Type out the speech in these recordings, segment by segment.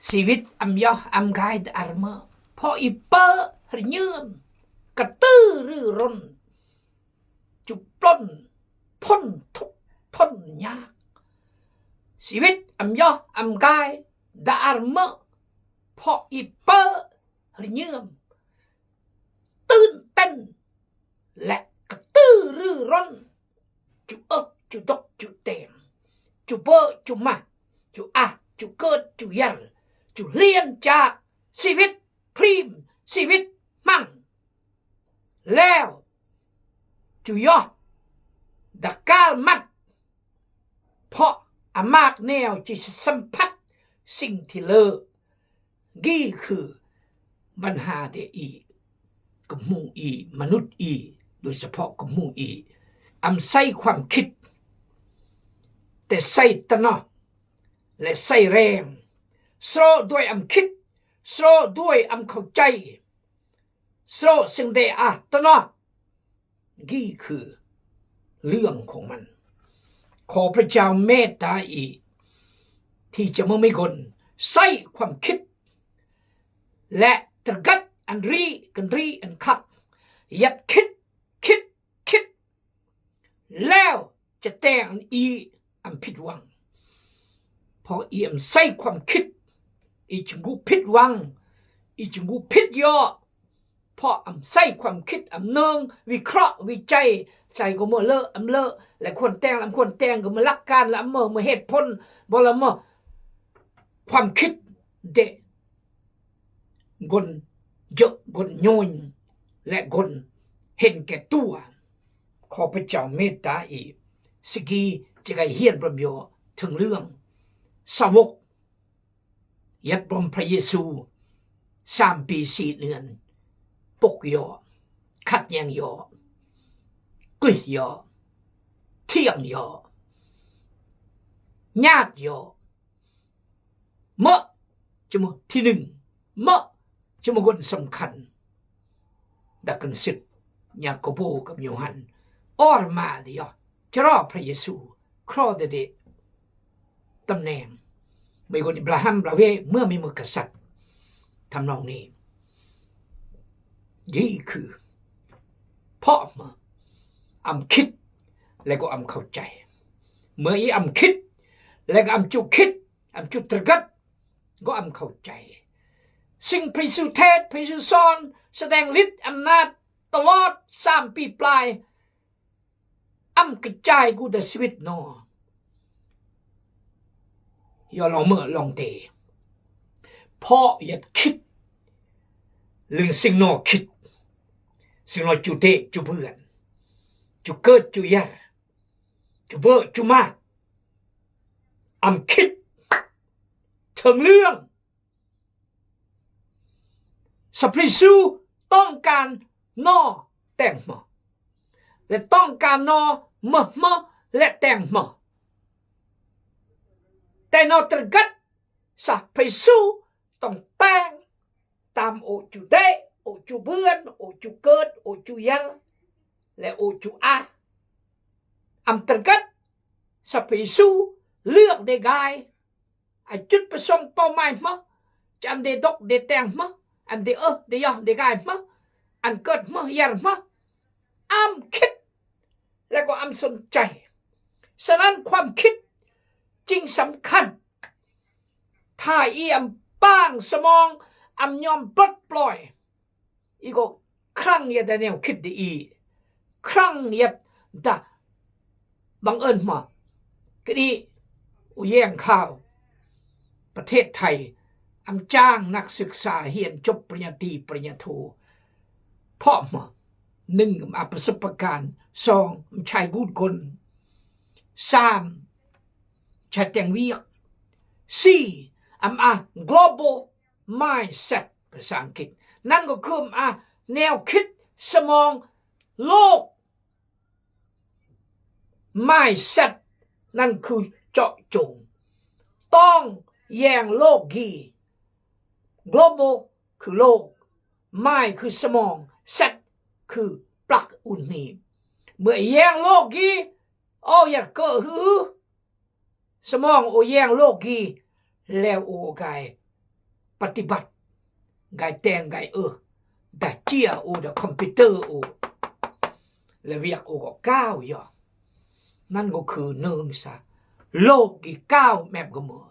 ชีวิตอัมยออัมกายดอารมพออีเปอร์หรือยืมกระตื้อรือร้นจุปล้นพ้นทุกพ้นยากชีวิตอัมยออัมกายดอารมพออีเปอร์หรือยืมตื่นเต้นและกระตื้อรือร้นจุจุดกจุเต็มจุเบอจุมาจุจุเกิดจุยันจุเลียนจากชีวิตพรีมชีวิตมั่งแล้วจุยอดักกาลมัดเพราะอามากแนวจิสัมผัสสิ่งที่เลอกี่คือปัญหาเดอีกับมูอีมนุษย์อีโดยเฉพาะกับมูอีอำใส่ความคิดแต่ใส่ตนะและใส่แรงโซ่ด้วยอำคิดโซ่ด้วยอำเข้าใจโซ่สิ่งใดตนะกี่คือเรื่องของมันขอพระเจ้าเมตตาอีที่จะไม่คนใส่ความคิดและตระกัดอันรีกันรีอันคักยัดคิดแล้วจะแต่งอีอันผิดหวังพออีอันใส่ความคิดอีจึงกูผิดหวังอีจึงกูผิดย่อพออันใส่ความคิดอันเนืองวิเคราะห์วิจัยใจก็มาเลอะอันเลอะและคนแต่งคนแต่งก็มาลักการและมาเหตุผลบ่ละมาความคิดเดะกนเยอะกนโยนและกนเห็นแก่ตัวขอพระเจ้าเมตตาอีกสกีจะได้เฮียนประโยชน์ถึงเรื่องสาวกยัดบรมพระเยซู3 ปี 4 เดือนปกยอขัดแย้งยอกลิ้ยอเที่ยงยอญาติยอเมื่อจะมาที่หนึ่งเมื่อจะมาคนสำคัญดักกันสิทธิ์ยาโคโบกับโยฮันออร์มาเดียจะรอพระเยซูครอเดตำแหน่งไม่คนอิบราฮัมประเวเมื่อมีมือกษัตริย์ทำนองนี้นี่คือเพราะมาอำคิดและก็อำเข้าใจเมื่ออีอำคิดและก็อำจุคิดอำจุตระกัดก็อำเข้าใจสิ่งพระเยซูเทศพระเยซูสอนแสดงฤทธิ์อำนาจตลอด3 ปีปลายอำกระจายกูดชีวิตนอย่าลองเมื่อลองเตะเพราะอย่าคิดเรื่องสิ่งนอคิดสิ่งนอจุเตจุเบื่อจุเกิดจุยาจุเบอจุมาอำคิดถึงเรื่องสัพพริสูต้องการนอแต่งมาและต้องการนอมะและแต่งมาแต่นอตระกัดสัพพริสูต้องแต่งตามโอจุเตโอจุเบือนโอจุเกิดโอจุยาและโอจุอำตระกัดสัพพริสูเลือกได้ไงจุดประสงค์เป้าหมายมาจะอันเดดกเดแต่งมาอันเดเดยอเดกายมาอันเกิดมายามาอำคิดแล้วก็อำสนใจฉะนั้นความคิดจริงสำคัญถ้าอีอำป้างสมองอำยอมปลดปล่อยอีก็ครั้งยัดแนวคิดดีครั้งยัดดะบังเอิญมาก็ดีอุแย่งข่าวประเทศไทยอำจ้างนักศึกษาเรียนจบปริญญาตรีปริญญาโทเพราะมา1ประสบการณ์2ใช้กูดคน3ใช้แต่งเวียก4 global mindset ภาษาอังกฤษนั่นก็คือแนวคิดสมองโลก mindset นั่นคือเจาะจงต้องแยงโลกกี global คือโลก mind คือสมอง set คือปลักอุ่นนี่เมื่อแยงโลกกีอยากเกิดหือสมองแยงโลกกีแล้วกาย ปฏิบัติไงแต่งไงแต่เจียเดคอมพิวเตอร์และเวียกก็ก้าวย่อนั่นก็คือหนึ่งซะโลกอีกก้าวแมบก็เหมือน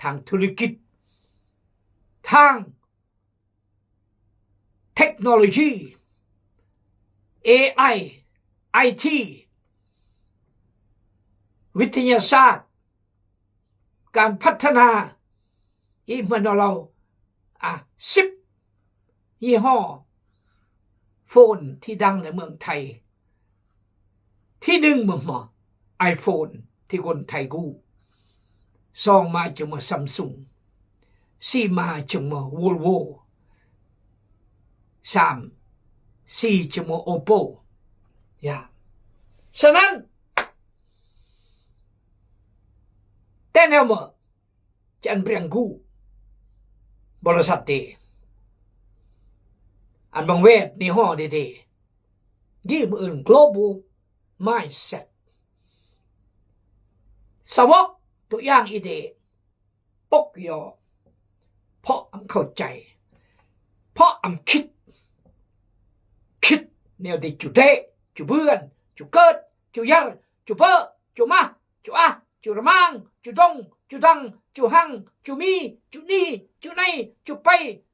ทางธุรกิจทางเทคโนโลยี AI IT วิทยาศาสตร์การพัฒนาอีกเหมือนเรา10ยี่ห้อโฟนที่ดังในเมืองไทยที่หนึ่งเมืองไอโฟนที่คนไทยกู้สองมาจะมาซัมซุงสี่มาจะมาวอลโวสามสี่จะมาโอโปฉะนั้นแต่แนวมาจะอันเปลี่ยนกู้บริษัทเดอันบางเวทนี่ห้อเดยี่มืออื่น global mindset สวกตัวอย่างอีเดปกยอเพราะอำเข้าใจเพราะอำคิดแนวดีจุเตจุเบื่อนจุเกิดจุยัรจุเพอจุมาจุจุระมังจุดงจุดังจุหังจุมีจุนี่จุในจุไป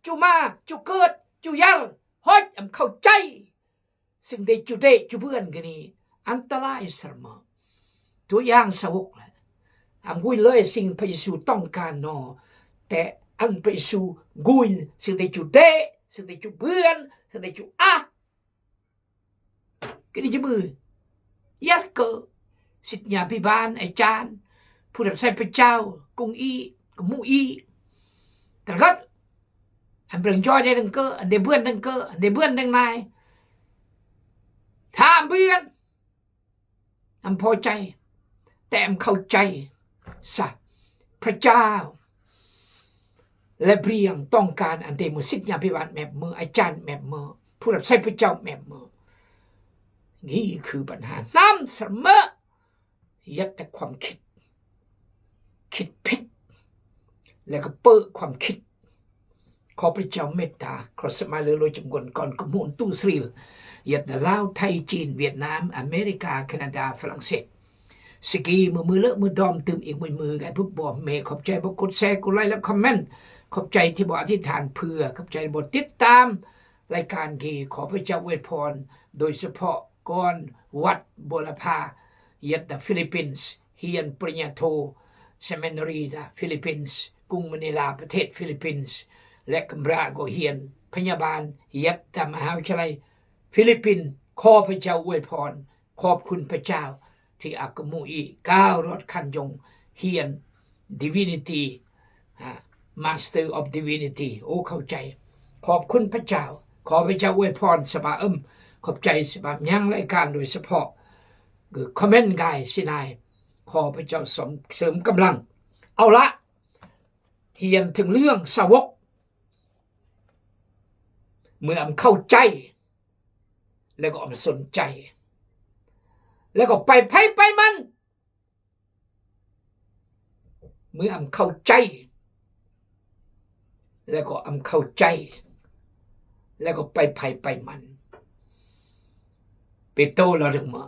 จุมาจุเกิดจุยัรฮอดอำเข้าใจซึ่งได้จุเตจุเบื่อนกันนี้อันตรายสมตัวอย่างสวกแหละกุยเลยสิ่งพระเยซูต้องการนอแต่อันพระเยซูกุยสิ่งได้จุเตสิ่งได้จุเบื่อนสิ่งได้จุก็นี่จะมือยัดเกอสิทธยาพิบาลอาจารย์ผู้รับใช้พระเจ้ากุ้งกับมูแต่ก็อันเปล่งจอยได้ดังเกออันเดเบื่อนดังเกออันเดเบื่อนดังนายถ้าเบื่อนอันพอใจแต่อันเข้าใจสักพระเจ้าและเพียงต้องการอันเดมือสิทธยาพิบาลแมบมืออาจารย์แมบมือผู้รับใช้พระเจ้าแมบมือนี่คือปัญหาน้ำเสมอยัดแต่ความคิดผิดแล้วก็เปิดความคิดขอพระเจ้าเมตตาขอสมัยเลยโดยจำนวนก่อนกมูลตู้สรียัดแต่ลาวไทยจีนเวียดนามอเมริกาแคนาดาฝรั่งเศสสกีมือเลอะมือดอมตื่มอีกมือไงพวกบอกเมย์ขอบใจพวกกดแชร์กดไลค์และคอมเมนต์ขอบใจที่บอกอธิษฐานเพื่อขอบใจบทติดตามรายการกีขอพระเจ้าอวยพรโดยเฉพาะก่อนวัดบุรพายัดฟิลิปปินส์เฮียนปริญญาโทเซมินารีดาฟิลิปปินส์กรุงมะนิลาประเทศฟิลิปปินส์และกัมราโกเฮียนพยาบาลยัดมหาวิทยาลัยฟิลิปปินส์ขอพระเจ้าอวยพรขอบคุณพระเจ้าที่อักมูอี9รถคันยงเฮียน Divinity Master of Divinity โอ้เข้าใจขอบคุณพระเจ้าขอพระเจ้าอวยพรสบาขอบใจสบายังรายการโดยเฉพาะคือคอมเมนต์ไกสินายขอพระเจ้าเสริมกำลังเอาละเฮียนถึงเรื่องสาวกเมื่อเข้าใจแล้วก็สนใจแล้วก็ไปมันเมื่อเข้าใจแล้วก็เข้าใจแล้วก็ไปมันเปโตรเราถึงมา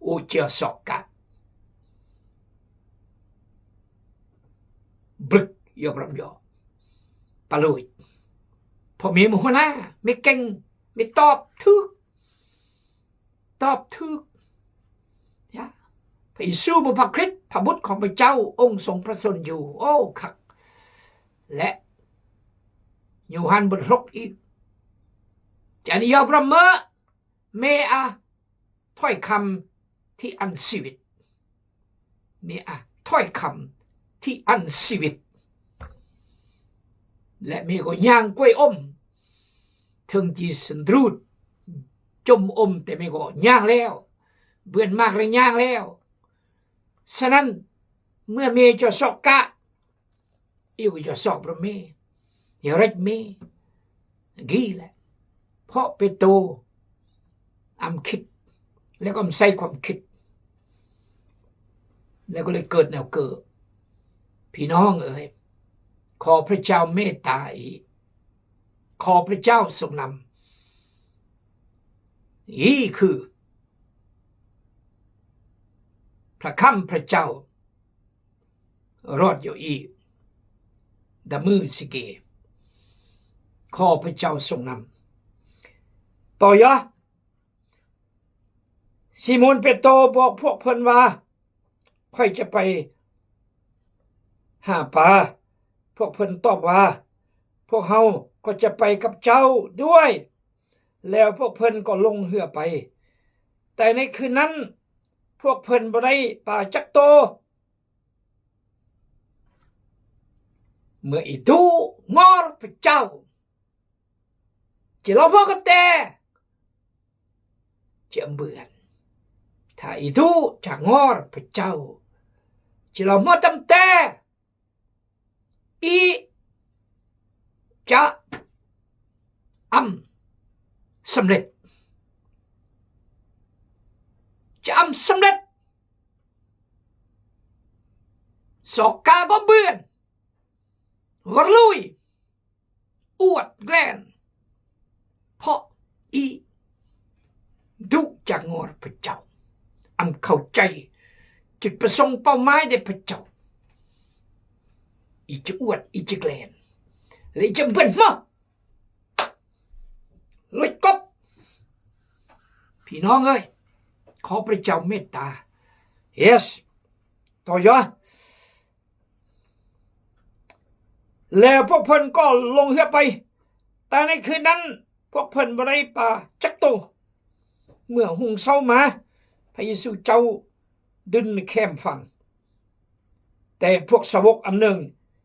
อุจจาสกะบรึกยอมรับยอปลุยพอมีหัวหน้าไม่เก่งไม่ตอบทึกพระเยซูพระคริสต์พระบุตรของพระเจ้าองค์ทรงพระชนอยู่โอ้คักและโยฮันบท6อีกจะนิยมประเมินเมอาถ้อยคำที่อันชีวิตเมอาถ้อยคำที่อันชีวิตและเมก็ย่างกล้วยอมถึงจีสันรูดจมอมแต่เมก็ย่างแล้วเบื่อมากเลยย่างแล้วฉะนั้นเมื่อเมจะสอกกะอีกจะสอบประเมอย่าเร็ดเมกี่แหละเพราะเปโตรคิดแล้วก็ใส่ความคิดแล้วก็เลยเกิดแนวเกิดพี่น้อง ขอพระเจ้าเมตตาอีกขอพระเจ้าทรงนำนี่คือพระคำพระเจ้ารอดอยู่อีกดมือสิเกขอพระเจ้าทรงนำต่อยะซิโมนเปโตรบอกพวกเพิ่นว่าค่อยจะไปหาปลาพวกเพิ่นตอบว่าพวกเฮาก็จะไปกับเจ้าด้วยแล้วพวกเพิ่นก็ลงเรือไปแต่ในคืนนั้นพวกเพิ่นบ่ได้ปลาจักโตเมื่ออีตูงอพระเจ้าจะรอพ่อกับแต่จะเบื่อถ้าอีตูจะงอพระเจ้าจะรอพ่อตำแต่อีจะสำเร็จจะสำเร็จสอกกาก็เบื่อวรลุยอวดแกล้งเพราะอีดูจากงอพระเจ้าเข้าใจจุดประสงค์เป้าหมายในพระเจ้าอีจะอวดอีจะแกล้งและอีจะเบื่อมาเลยกบพี่น้องเอ้ยขอพระเจ้าเมตตา yes ต่อยะแล้วพวกเพิ่นก็ลงเรือไปแต่ในคืนนั้นพวกเพิ่นบ่ได้ปลาจักโตเมื่อหุงเช้ามาพระเยซูเจ้าดึงแคมฟังแต่พวกสาวกอันหนึ่ง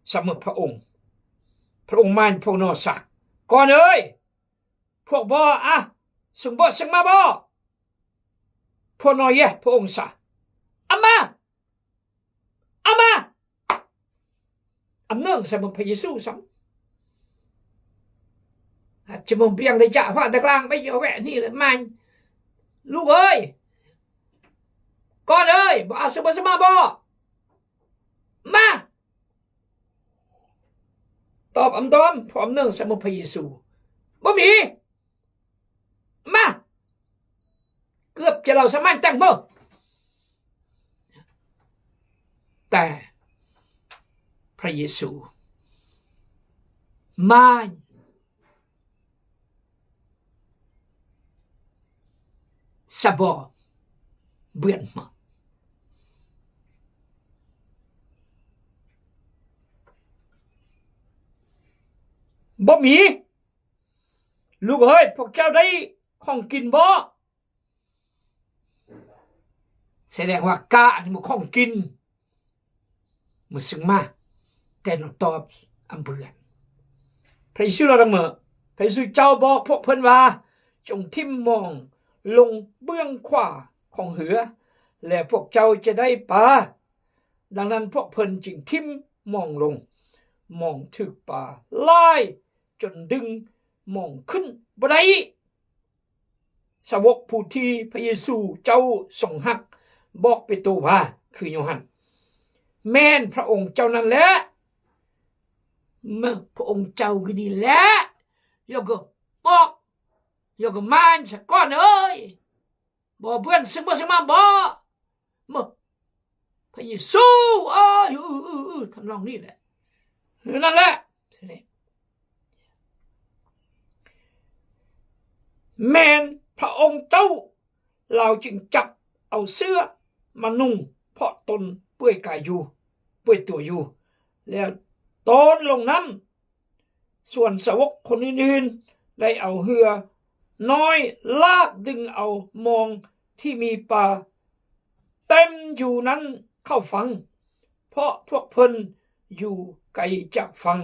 เสมอพระองค์มานพวกนอสักก่อนเอ้ยพวกบ่สึงบ่สึงมาบ่พวกนอเยพระองค์สะอามาเนื่องเสมอพระเยซูซ้ำจะมองเพียงได้จ่าพระตะกลางไม่ยอแวะนี่เลยมันลูกเอ้ยก่อนเอ้ยบ่สึงบ่สึงมาบ่มาตอบตอมพร้อมเนื่องเสมอพระเยซูบ่มีมาเกือบจะเราสามารถตั้งมือแต่พระเยซูมาสะบอเบื่อมาบ่มีลูกเอ้ยพวกเจ้าได้ของกินบ่แสดงว่ากะนี่มันของกินมันซึ่งมาแต่นตอบเบื่อพระเยซูเราละเมอพระเยซูเจ้าบอกพวกเพิ่นว่าจงทิ่มมองลงเบื้องขวาของเหือและพวกเจ้าจะได้ปลาดังนั้นพวกเพิ่นจึงทิ่มมองลงมองถึกปลาลายจนดึงมองขึ้นบ่ได้สาวกผู้ที่พระเยซูเจ้าทรงฮักบอกเปโตรว่าคือโยฮันแม่นพระองค์เจ้านั้นแหละเมื่อพระองค์เจ้าก็ดีแหละโยก็บอกโยก็มานสักก้อนเอ้ยบ่เพื่อนซึ่งบ่ซึ่งมาบ่เมื่อพระเยซูทำนองนี้แหละนั่นแหละแม่นพระองค์เจ้าเราจึงจับเอาเสื้อมานุ่งเพราะตนเปื่อยกายอยู่เปื่อยตัวอยู่แล้วตอนลงน้ำส่วนสาวกคนอื่นๆได้เอาเหือน้อยลากดึงเอามองที่มีปลาเต็มอยู่นั้นเข้าฟังเพราะพวกเพิ่นอยู่ไกลจากฟัง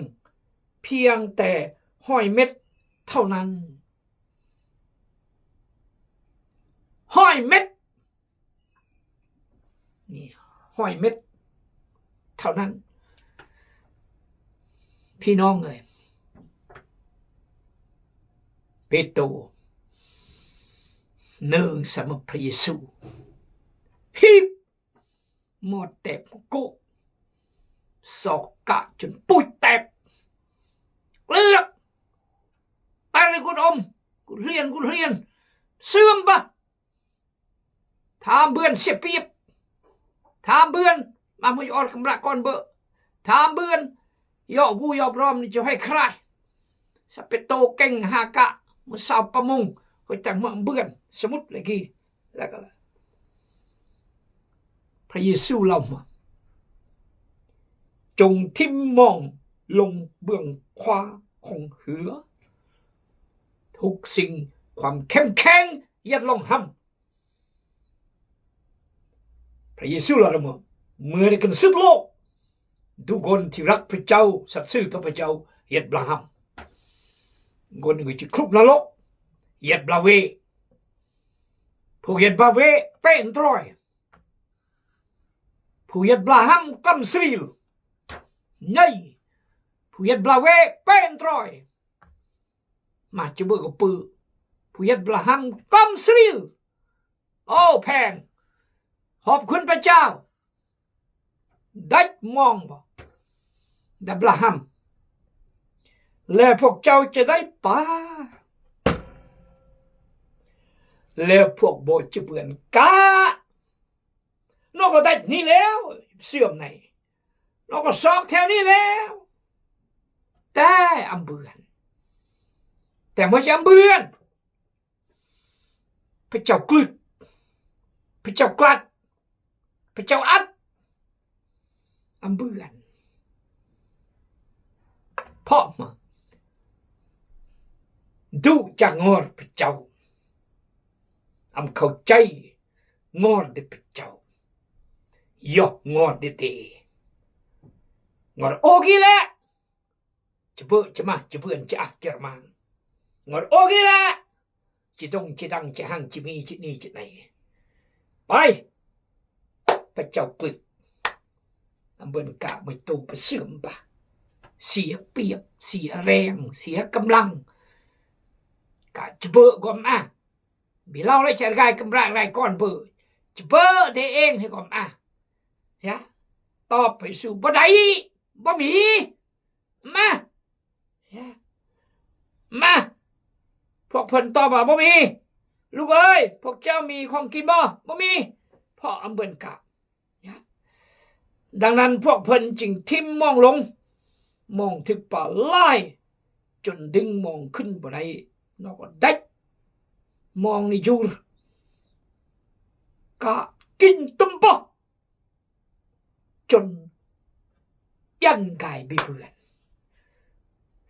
เพียงแต่100 เม็ดเท่านั้น100 เม็ดนี่100 เม็ดเท่านั้นพี่น้องเอ้ยเปโตรเนื่องเสมอพระเยซูฮิบหมดแต่กุสอกกะจนปุยแตก ยนกูเรียนเสื่อมปะถามเบือนเสียเปรียบถามเบือนมาไม่ออดกำลังก่อนเบอถามเบือนย่อกูย่อพร้อมนี่จะให้ใครสเปโตเก่งหากะมือสาวประมงก็จังมาเบือนสมุดเลยกี่แล้วก็พระเยซูเล่ามาจงทิมมองลงเบื้องขวาของเหือทุกสิ่งความเข้มแข็งยัดลงห้ำพระเยซูเล่ามาเมื่อได้กันสุดโลกดูคนที่รักพระเจ้าสัตย์ซื่อต่อพระเจ้ายัดบลาห้ำคนหนึ่งจะครุบนรกยัดบลาเวผู้ยัดบลาเวเป็นตรอยผู้ยัดบลาห้ำกำสรีลนี่ผู้ยัดบลาเวเป็นตรอยมาจะเบิกกับปือผู้ยัดบลาห้ำกำสรีลโอ้แพงขอบคุณพระเจ้าได้มองบ่ดับลาฮัมแล้วพวกเจ้าจะได้ป่าแล้วพวกโบจะเปื่อนกานอกก็ได้นี่แล้วเสื่อมไหนนอกก็ซอกแถวนี้แล้วแต่อำเบือนแต่ไม่ใช่อำเบือนพระเจ้ากลึดพระเจ้ากลัดพระเจ้าอัดอำเบือนเพราะมาดูจากงอดพระเจ้าอำเข้าใจงอดเดพระเจ้ายกงอดเดงอดโอกีแหละจะเบื่อจะมาจะเบื่อจะอักจะมางอดโอกีแหละจะต้องจะดังจะหังจะมีจะนี่จะไหนไปพระเจ้ากลึดอำเบินกะไม่ตูไปเสื่อมปะเสียเปรียบเสียแรงเสียกำลังกะจะเบอก่อนอ่ะบีเล่าเลยจะไงกำลังไรก่อนเบอจะเบอได้เองให้ก่อนอ่ะยะตอบไปสู่บ่ได้บ่มีมามาพวกเพิ่นตอบว่าบ่มีลูกเอ้ยพวกเจ้ามีของกินบ่มีพ่ออำเบินกะดังนั้นพวกเพิ่นจึงทิมมองลงมองถึงป่าไล่จนดึงมองขึ้นบ่ได้นอกก็ได้มองในยูรกะกินตุ่มปะจนยันกายบิเบือน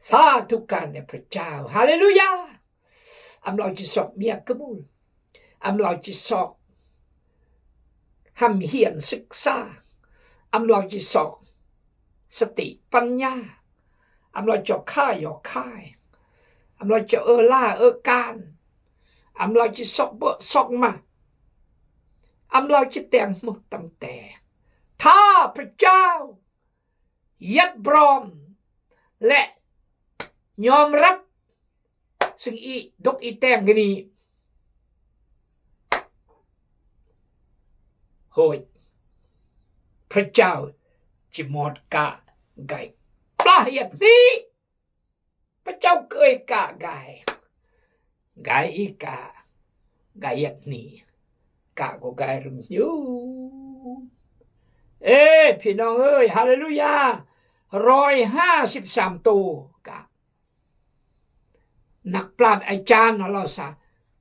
สาธุการในพระเจ้าฮาเลลูยาอำเราจะสอกเมียกมูลอำเราจะสอกห้ำเหียนศึกษาอำเราจะสอกสติปัญญาอำเราจะค่ายอค่ายอำเราจะล่าการอำเราจะสอกเบอสอกมาอำเราจะแต่งมุตำแต่ถ้าพระเจ้ายัดบรอมและยอมรับสิ่งอีดกอีแต้มกันนี้โหยพระเจ้าจะหมดกะไก่ปลาเหยียดนี้พระเจ้าเคยกะไก่อีกะไก่เหยียดนี้กะก็ไก่รุ่งอยู่พี่น้องเอ้ยฮาเลลูยา153ตัวกะนักปราชญ์อาจารย์เราซะ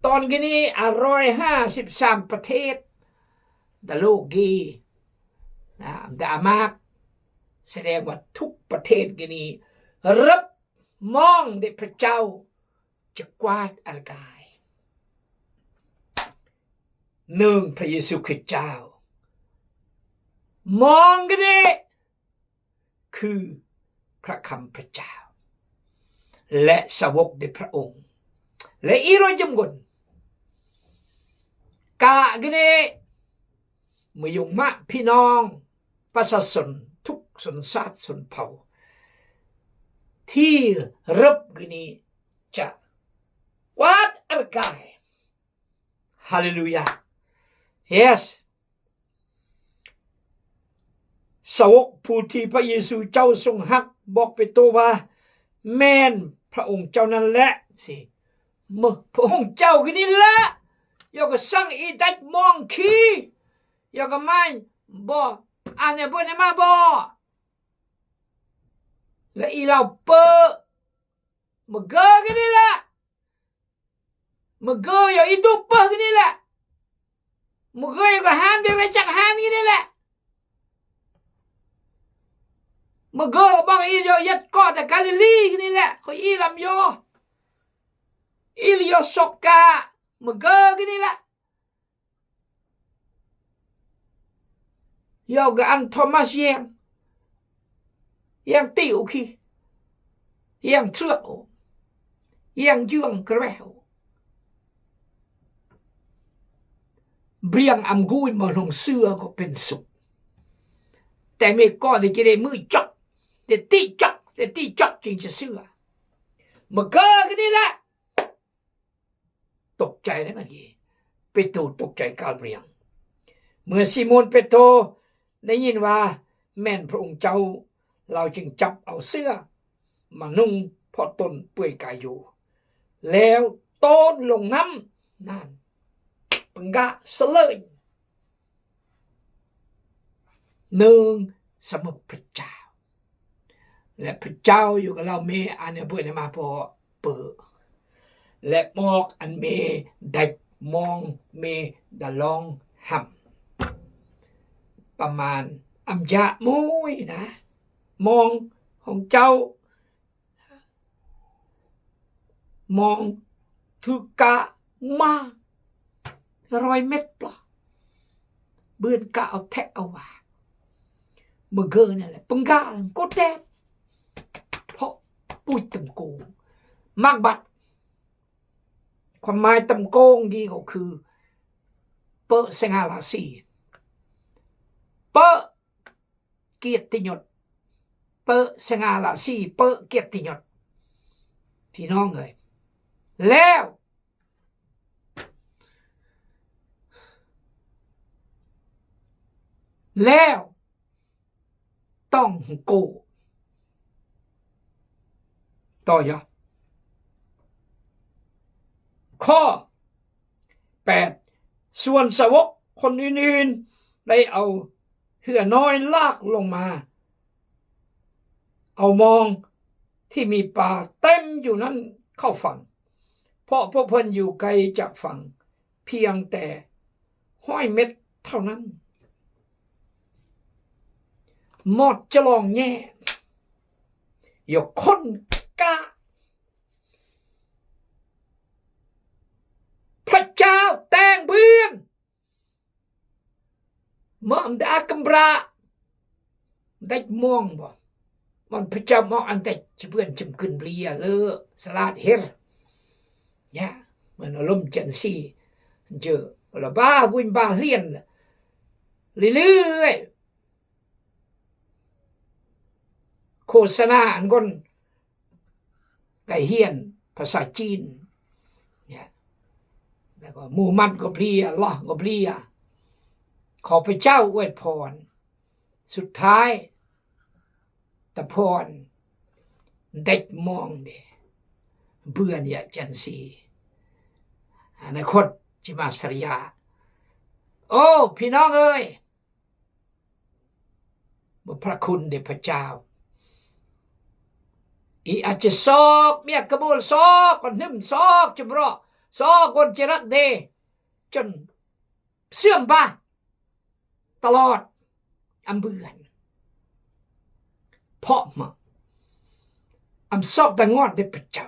ตอนนี้153ประเทศดโลกีนะดามากแสดงว่าทุกประเทศกันนี้รับมองในพระเจ้าจะกวาดอากายหนึ่งพระเยซูคริสต์เจ้ามองกันนี้คือพระคำพระเจ้าและสาวกในพระองค์และอีโรจมกลกะกันนี้เมื่อยุงมะพี่น้องประชาชนทุกชนชาติชนเผ่าที่รับกันนี้จะกวาดอากายฮาเลลูยา yes สาวกผู้ที่พระเยซูเจ้าทรงฮักบอกไปตัวว่าแม่นพระองค์เจ้านั้นแหละสิ มึพระองค์เจ้ากันนี่แหละยกสั่งอีดัดมองคียกไม่บ่อันเนี่ยบ่เนี่ยมาบ่และอีเราเปอมึเกอกันนี่แหละมึเกออยู่อีตุเปอกันนี่แหละมึเกออยู่กับฮันเบียร์จักฮันกันนี่แหละมึเกอบอกอีโยยัดกอดแต่กาลิลีกันนี่แหละเขาอีลำโยอีลิโยสกกามึเกอกันนี่แหละยกกับอันโทมัสยังติวคียังเชื่อยังยื่งกระเววเบียงอำกุยมาลงเสื้อก็เป็นสุขแต่ไม่ก็ได้กินได้มือจับเด็ดตีจับจริงจะเสื้อมาเกิดกันนี่แหละตกใจเลยมันยี่เปโตรตกใจกาลเบียงเมื่อซิโมนเปโตรได้ยินว่าแม่นพระองค์เจ้าเราจึงจับเอาเสื้อมานุ่งพอตนเปื่อยกายอยู่แล้วโต้นลงน้ำนั่นปังกะเสลยหนึ่งสมพระเจ้าและพระเจ้าอยู่กับเราเมอันเนี่ยเพื่อนมาพอเปิดและมอกอันเมได้มองเมดลองห่ำประมาณอัมยะมุยนะมองของเจ้ามองทุกะมา100 เมตรปล่ะเบือนกะเอาแทะเอาว่ามือเกอเนี่ยแหละปังกะก็แทบเพราะปุ้ยตำโกงมากบัดความหมายตำโกงดีก็คือเปอเสงาลาสีเปอเกียรติยศเปอเสงาลาสีเปอเกียรติยศพี่น้องเลยแล้วต้องโกต่อยะข้อ8ส่วนสาวกคนอื่นๆได้เอาเหือน้อยลากลงมาเอามองที่มีปลาเต็มอยู่นั้นเข้าฝั่งเพราะพวกเพิ่นอยู่ไกลจากฝั่งเพียงแต่100 เมตรเท่านั้นหมดจะลองแง่ยกคนกะพระเจ้าแต่งเพื่อนมองดากำราได้มองบ่มันพระเจ้ามองอันแต่จะเพื่อนจำขึ้นเรียเลอสลาดเฮรเนี่ยมันอารมณ์จันซีเจอละบ้าบุญบ้าเลียนเรื่อยโฆษณาอันก่อนไก่เฮียนภาษาจีนเนี่ยแล้วก็มูมันก็เพลียล่อก็เพลียขอพระเจ้าอวยพรสุดท้ายตะพรเด็กมองเดเบื่อเนี่ยจันซีอนาคตจิมาสริยาโอ้พี่น้องเอ้ยพระคุณเดชพระเจ้าอีอาจจะซอกเมียกระบูลซอกคนหึ่มซอกจมรอซอกคนจะรักเดจนเสื่อมบ้าตลอดอำเบื่อนเพราะมาอำซอกดังงอดเดพระเจ้า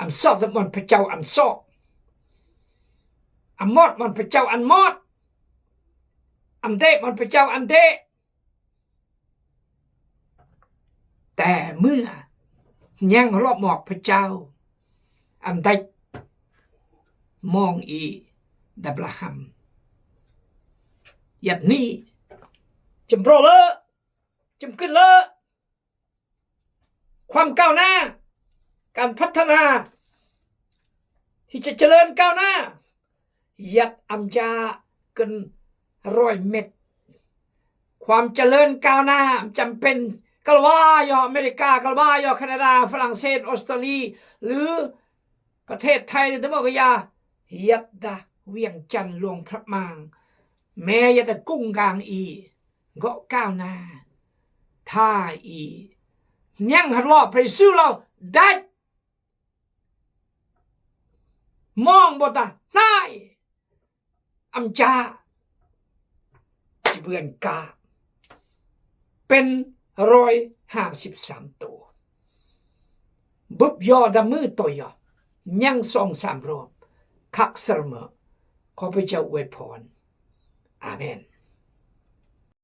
อำซอกดังมันพระเจ้าอำซอกอำมอดมันพระเจ้าอันมอดอำเดะมันพระเจ้าอันเดะแต่เมื่อยังรอบหมอกพระเจ้าอันได้มองอีดับละหัมยัดนี้จำโปรเลอจำขึ้นเลอความก้าวหน้าการพัฒนาที่จะเจริญก้าวหน้ายัดอัมยาเกิน100 เมตรความเจริญก้าวหน้าจำเป็นกลว่าอยู่อเมริกากลว่าอยู่แคนาดาฝรั่งเศสออสเตรเลียหรือ ประเทศไทยตะมกยายัดดาเวียงจันทร์หลวงพระมางแม่ยะตะกุ้งกลางอีเกาะก้าวหน้าท่าอียังหัดรอบไปซื้อเราได้มองบตาได้อำจาจิเบือนกาเป็น153ตัวบุบยอดมือตัวยอยัง2-3 รอบคักเสมอขอพระเจ้าอวยพรอาเมน